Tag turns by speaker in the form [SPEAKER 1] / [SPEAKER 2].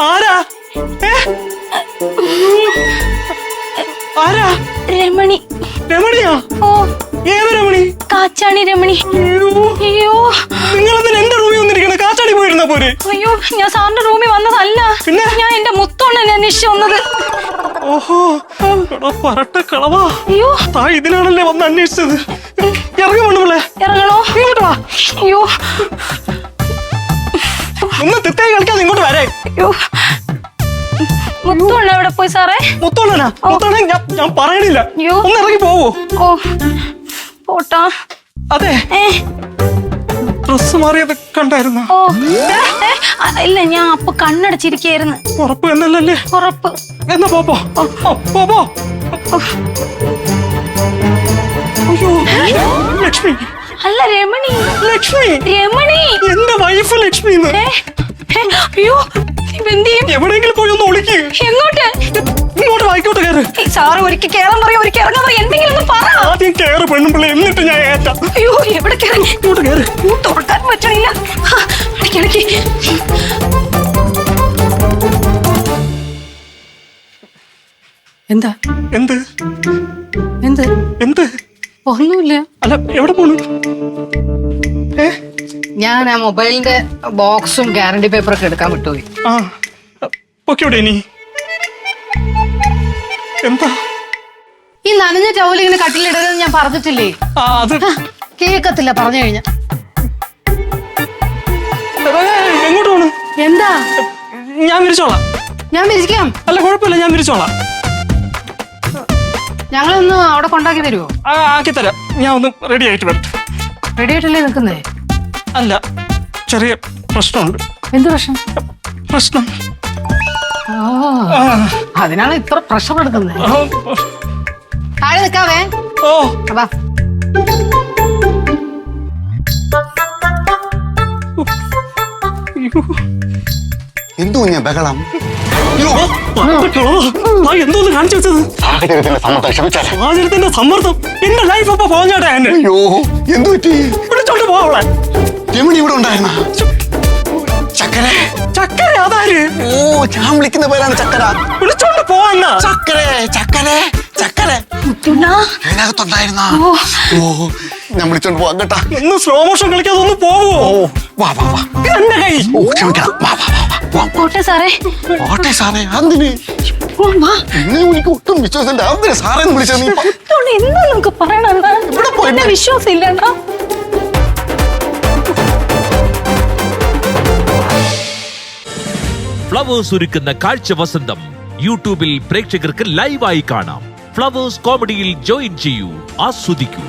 [SPEAKER 1] ആരാ? ആരാ?
[SPEAKER 2] രമണി.
[SPEAKER 1] രമണിയാ?
[SPEAKER 2] ഓ,
[SPEAKER 1] ഏത് രമണി?
[SPEAKER 2] കാച്ചാണി രമണി. അയ്യോ,
[SPEAKER 1] നിങ്ങളെന്തിനാ എന്റെ റൂമിൽ വന്നിരിക്കണ? കാച്ചാണി പോയിരുന്ന പോരെ?
[SPEAKER 2] അയ്യോ, ഞാൻ സാറിന്റെ റൂമിൽ വന്നതല്ല.
[SPEAKER 1] പിന്നെ
[SPEAKER 2] ഞാൻ എന്റെ മുത്തോണ്ണനെ അന്വേഷിച്ചു വന്നത്.
[SPEAKER 1] ഓഹോ, പറട്ട കളവാ.
[SPEAKER 2] അയ്യോ,
[SPEAKER 1] താ ഇതിനാണല്ലേ വന്ന് അന്വേഷിച്ചത്. ഇറങ്ങി വേണമല്ലേ?
[SPEAKER 2] ഇറങ്ങണോ?
[SPEAKER 1] ഇങ്ങോട്ട് വാ.
[SPEAKER 2] അയ്യോ,
[SPEAKER 1] ഒന്ന് തെറ്റായി കളിക്കാതെ ഇങ്ങോട്ട് വരേ.
[SPEAKER 2] അയ്യോ, മുത്തോണ്ണ എവിടെ പോയി സാറേ?
[SPEAKER 1] മുത്തോണ്ണനാ? മുത്തോണ്ണ ഞാൻ പറയണില്ല.
[SPEAKER 2] അയ്യോ,
[SPEAKER 1] ഒന്ന് ഇറങ്ങി പോവോ?
[SPEAKER 2] ഓ, പോട്ടാ.
[SPEAKER 1] അതെ, ഡ്രസ് മാറിയത് കണ്ടായിരുന്ന?
[SPEAKER 2] ഓ, ഇല്ല, ഞാൻ അപ്പൊ കണ്ണടച്ചിരിക്കായിരുന്നു.
[SPEAKER 1] ഉറപ്പ് എന്നല്ലേ?
[SPEAKER 2] ഉറപ്പ്.
[SPEAKER 1] എന്നാ പോ. അയ്യോ, ലക്ഷ്മി.
[SPEAKER 2] അല്ല, രമണി.
[SPEAKER 1] ലക്ഷ്മി,
[SPEAKER 2] രമണി
[SPEAKER 1] എന്റെ വൈഫ് ലക്ഷ്മി.
[SPEAKER 2] അയ്യോ,
[SPEAKER 1] എവിടെയെങ്കിലും പോയി ഒന്ന് ഒളിക്ക്.
[SPEAKER 2] എങ്ങോട്ട്?
[SPEAKER 1] ഇങ്ങോട്ട് വായിക്കോട്ട് കയറ്.
[SPEAKER 2] സാറ് ഒരിക്കൽ കേറാൻ പറയാ, ഒരിക്കൽ ഇറങ്ങാൻ പറയാ, എന്തെങ്കിലും ഒന്ന് പറ.
[SPEAKER 1] ആദ്യം കയറ് പെണ്ണുമ്പിള്ള, എന്നിട്ട് ഞാൻ ഏറ്റാ.
[SPEAKER 2] അയ്യോ, എവിടെ കയറി?
[SPEAKER 1] ഇങ്ങോട്ട് കയറ്.
[SPEAKER 2] തുറക്കാൻ പറ്റണില്ല. ഇടയ്ക്കിടയ്ക്ക്
[SPEAKER 3] എന്താ?
[SPEAKER 1] എന്ത്
[SPEAKER 3] എന്ത്?
[SPEAKER 1] എന്ത്?
[SPEAKER 3] ഒന്നുമില്ല.
[SPEAKER 1] അല്ല, എവിടെ പോണു?
[SPEAKER 3] ഞാൻ ആ മൊബൈലിന്റെ ബോക്സും ഗ്യാരണ്ടി പേപ്പറൊക്കെ എടുക്കാൻ വിട്ടുപോയി.
[SPEAKER 1] ആ, പൊക്കോടെ ഇനി. എന്താ
[SPEAKER 3] ഈ നനഞ്ഞ ടവൽ ഇങ്ങനെ കട്ടിലിടരുതെന്ന് ഞാൻ പറഞ്ഞിട്ടില്ലേ?
[SPEAKER 1] അത്
[SPEAKER 3] കേക്കത്തില്ല പറഞ്ഞു കഴിഞ്ഞ.
[SPEAKER 1] എങ്ങോട്ട് പോണു?
[SPEAKER 3] എന്താ?
[SPEAKER 1] ഞാൻ വിരിച്ചോളാം.
[SPEAKER 3] ഞാൻ വിരിക്കാം.
[SPEAKER 1] അല്ല, കുഴപ്പമില്ല, ഞാൻ വിരിച്ചോളാം.
[SPEAKER 3] ഞങ്ങളൊന്ന് അവിടെ കൊണ്ടാക്കി തരുമോ?
[SPEAKER 1] ആക്കി തരാം. ഞാൻ ഒന്ന് റെഡി ആയിട്ട് വരട്ടെ.
[SPEAKER 3] റെഡി ആയിട്ടല്ലേ നിൽക്കുന്നേ?
[SPEAKER 1] അല്ല, ചെറിയ പ്രശ്നമുണ്ട്.
[SPEAKER 3] എന്ത് പ്രശ്നം?
[SPEAKER 1] പ്രശ്നം
[SPEAKER 3] അതിനാണ് ഇത്ര പ്രഷർ എടുക്കുന്നത്. താഴെ നിൽക്കാവേ.
[SPEAKER 1] ഓ,
[SPEAKER 3] അതാ
[SPEAKER 4] എന്തോ ഞാൻ ബഹളം.
[SPEAKER 1] എന്തോന്ന് കാണിച്ചു വെച്ചത്? സാഹചര്യത്തിന്റെ സമ്മർദ്ദം. എന്റെ ലൈഫ് അപ്പൊ പോഞ്ഞാട്ടെ.
[SPEAKER 4] അയ്യോ, എന്തു പറ്റി?
[SPEAKER 1] വിളിച്ചോണ്ട് പോവളെ.
[SPEAKER 4] രമണി ഇവിടെ ഉണ്ടായിരുന്ന? ചക്കര?
[SPEAKER 1] ചക്കര അതാര്?
[SPEAKER 4] ഓ, ഞാൻ വിളിക്കുന്ന പേരാണ് ചക്കര.
[SPEAKER 1] വിളിച്ചോണ്ട് പോവാന്ന.
[SPEAKER 4] ചക്കര ഇതിനകത്തുണ്ടായിരുന്ന? ഓ, ഞാൻ വിളിച്ചോണ്ട് പോവാം കേട്ടാ.
[SPEAKER 1] ഒന്ന് സ്ലോ മോഷൻ കളിക്കാതെ ഒന്ന് പോവോ?
[SPEAKER 4] ഓ, വാ.
[SPEAKER 1] എന്റെ കൈ.
[SPEAKER 4] ഓ, ക്ഷമിക്കണം. വാ.
[SPEAKER 2] പോട്ടെ സാറേ.
[SPEAKER 4] ഓട്ടെ സാറേ. എന്തിന്? എന്നെ എനിക്ക് ഒട്ടും വിശ്വാസമില്ല. എന്തിനാ സാറേ വിളിച്ചത്? നീ
[SPEAKER 2] എന്താ നമുക്ക് പറയണ?
[SPEAKER 4] ഇവിടെ പോയി
[SPEAKER 2] വിശ്വാസം ഇല്ലണ്ട.
[SPEAKER 5] ഫ്ലവേഴ്സ് ഒരുക്കുന്ന കാഴ്ച വസന്തം യൂട്യൂബിൽ പ്രേക്ഷകർക്ക് ലൈവായി കാണാം. ഫ്ലവേഴ്സ് കോമഡിയിൽ ജോയിൻ ചെയ്യൂ, ആസ്വദിക്കൂ.